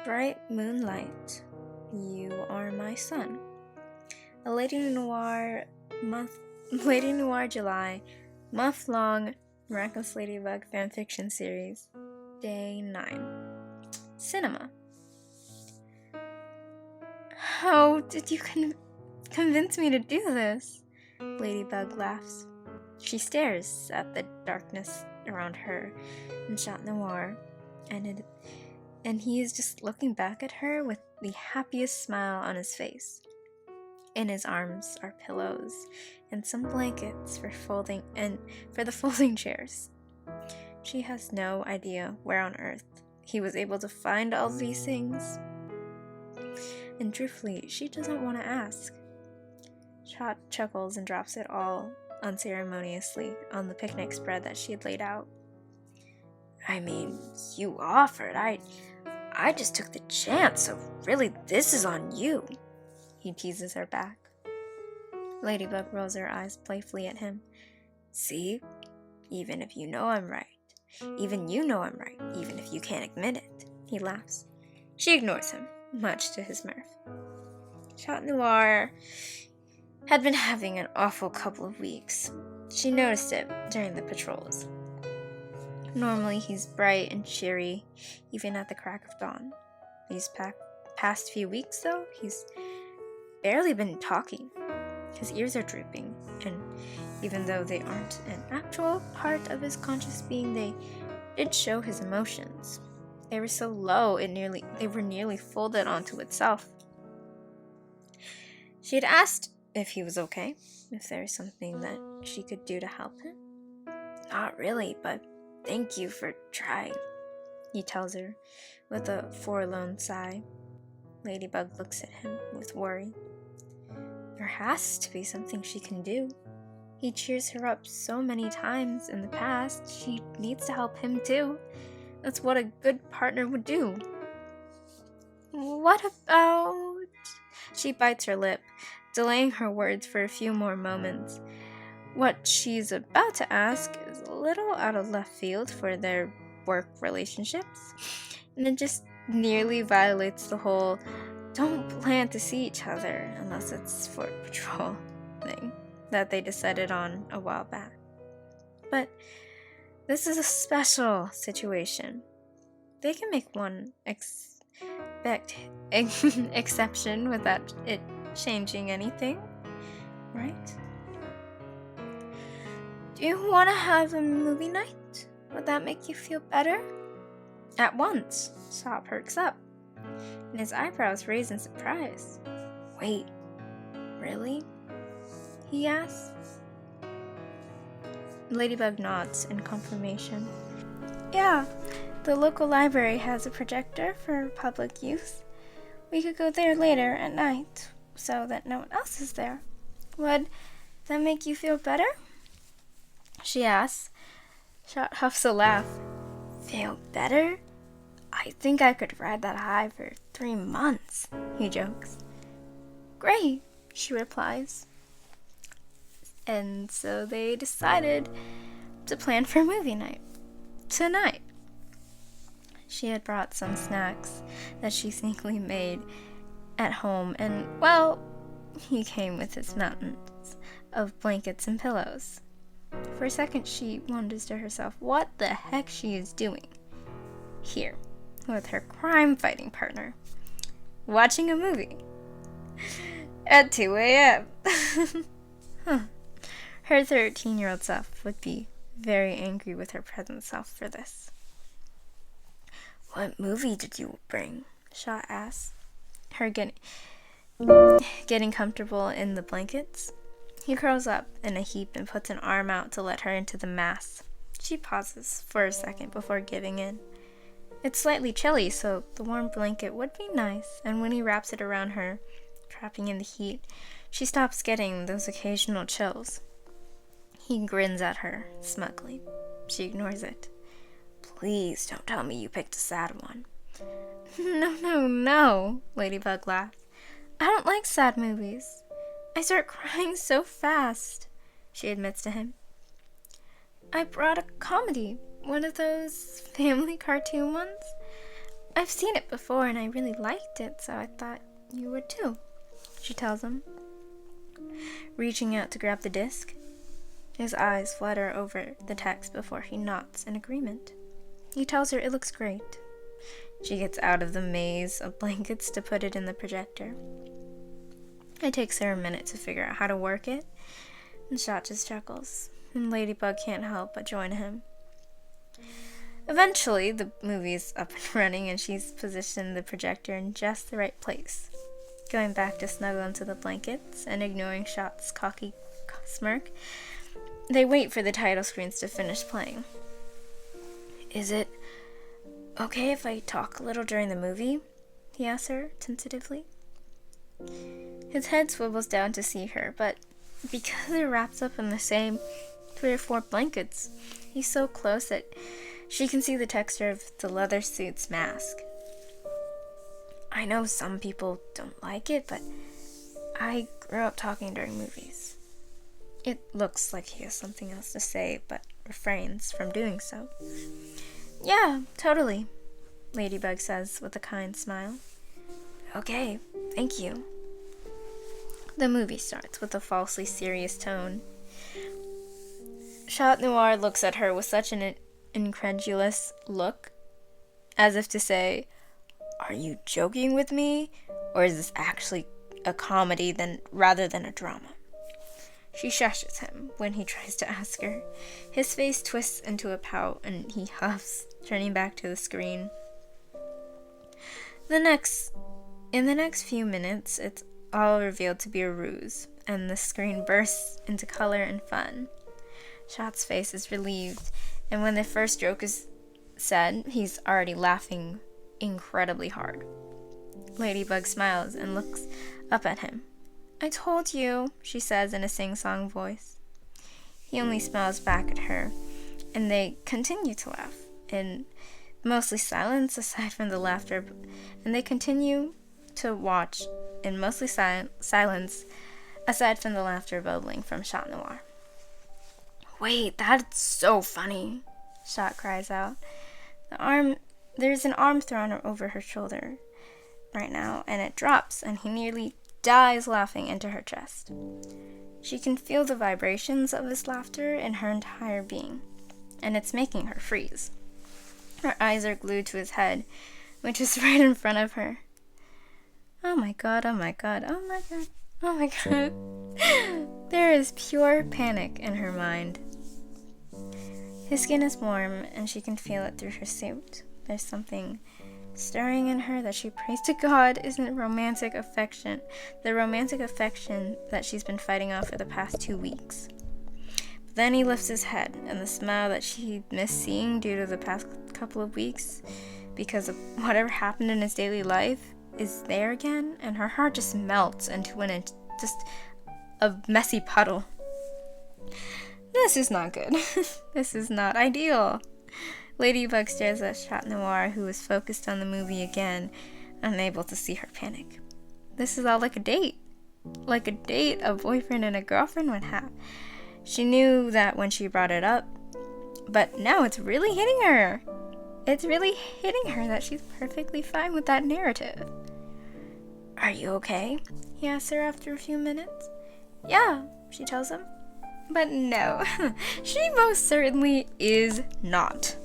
Bright moonlight, you are my sun. A Ladynoir July month-long Miraculous Ladybug fanfiction series, Day 9. Cinema. How did you convince me to do this? Ladybug laughs. She stares at the darkness around her and Chat Noir, and he is just looking back at her with the happiest smile on his face. In his arms are pillows and some blankets for the folding chairs. She has no idea where on earth he was able to find all these things. And truthfully, she doesn't want to ask. Shot chuckles and drops it all unceremoniously on the picnic spread that she had laid out. I mean, you offered. I just took the chance, so really this is on you. He teases her back. Ladybug rolls her eyes playfully at him. See? Even if you know I'm right. Even you know I'm right, even if you can't admit it. He laughs. She ignores him, much to his mirth. Chat Noir had been having an awful couple of weeks. She noticed it during the patrols. Normally he's bright and cheery, even at the crack of dawn. These past few weeks, though, he's barely been talking. His ears are drooping, and even though they aren't an actual part of his conscious being, they did show his emotions. They were so low, they were nearly folded onto itself. She had asked if he was okay, if there was something that she could do to help him. Not really, but thank you for trying, he tells her with a forlorn sigh. Ladybug looks at him with worry. There has to be something she can do. He cheers her up so many times in the past. She needs to help him too. That's what a good partner would do. What about... She bites her lip, delaying her words for a few more moments. What she's about to ask is a little out of left field for their work relationships, and it just nearly violates the whole don't plan to see each other unless it's for patrol thing that they decided on a while back. But this is a special situation. They can make one exception without it changing anything, right? Do you want to have a movie night? Would that make you feel better? At once, Sop perks up, and his eyebrows raise in surprise. Wait, really? He asks. Ladybug nods in confirmation. Yeah, the local library has a projector for public use. We could go there later at night, so that no one else is there. Would that make you feel better? She asks. Shot huffs a laugh. Feel better? I think I could ride that high for 3 months, he jokes. Great, she replies. And so they decided to plan for movie night. Tonight. She had brought some snacks that she sneakily made at home, and, well, he came with his mountains of blankets and pillows. For a second, she wonders to herself what the heck she is doing here with her crime-fighting partner, watching a movie at 2 a.m. Her 13-year-old self would be very angry with her present self for this. What movie did you bring? Shaw asks, her getting comfortable in the blankets. He curls up in a heap and puts an arm out to let her into the mass. She pauses for a second before giving in. It's slightly chilly, so the warm blanket would be nice, and when he wraps it around her, trapping in the heat, she stops getting those occasional chills. He grins at her smugly. She ignores it. Please don't tell me you picked a sad one. No, Ladybug laughs. I don't like sad movies. I start crying so fast, she admits to him. I brought a comedy, one of those family cartoon ones. I've seen it before and I really liked it, so I thought you would too, she tells him, reaching out to grab the disc. His eyes flutter over the text before he nods in agreement. He tells her it looks great. She gets out of the maze of blankets to put it in the projector. It takes her a minute to figure out how to work it, and Shot just chuckles, and Ladybug can't help but join him. Eventually, the movie's up and running, and she's positioned the projector in just the right place. Going back to snuggle into the blankets and ignoring Shot's cocky smirk, they wait for the title screens to finish playing. Is it okay if I talk a little during the movie? He asks her, tentatively. His head swivels down to see her, but because they're wrapped up in the same 3 or 4 blankets, he's so close that she can see the texture of the leather suit's mask. I know some people don't like it, but I grew up talking during movies. It looks like he has something else to say, but refrains from doing so. Yeah, totally, Ladybug says with a kind smile. Okay, thank you. The movie starts with a falsely serious tone. Chat Noir looks at her with such an incredulous look, as if to say, are you joking with me, or is this actually a comedy rather than a drama? She shushes him when he tries to ask her. His face twists into a pout and he huffs, turning back to the screen. In the next few minutes, it's all revealed to be a ruse, and the screen bursts into color and fun. Shot's face is relieved, and when the first joke is said, he's already laughing incredibly hard. Ladybug smiles and looks up at him. I told you, she says in a sing-song voice. He only smiles back at her, and they continue to laugh, in mostly silence aside from the laughter, and they continue to watch in mostly silence aside from the laughter bubbling from Chat Noir. Wait, that's so funny, Chat cries out. There's an arm thrown over her shoulder right now, and it drops, and he nearly dies laughing into her chest. She can feel the vibrations of his laughter in her entire being, and it's making her freeze. Her eyes are glued to his head, which is right in front of her. Oh my god, oh my god, oh my god, oh my god. There is pure panic in her mind. His skin is warm, and she can feel it through her suit. There's something stirring in her that she prays to God isn't romantic affection, the romantic affection that she's been fighting off for the past 2 weeks. But then he lifts his head, and the smile that she missed seeing due to the past couple of weeks, because of whatever happened in his daily life, is there again, and her heart just melts into just a messy puddle. This is not good. This is not ideal. Ladybug stares at Chat Noir, who is focused on the movie again, unable to see her panic. This is all like a date. Like a date a boyfriend and a girlfriend would have. She knew that when she brought it up, but now it's really hitting her. It's really hitting her that she's perfectly fine with that narrative. Are you okay? He asks her after a few minutes. Yeah, she tells him. But no, she most certainly is not.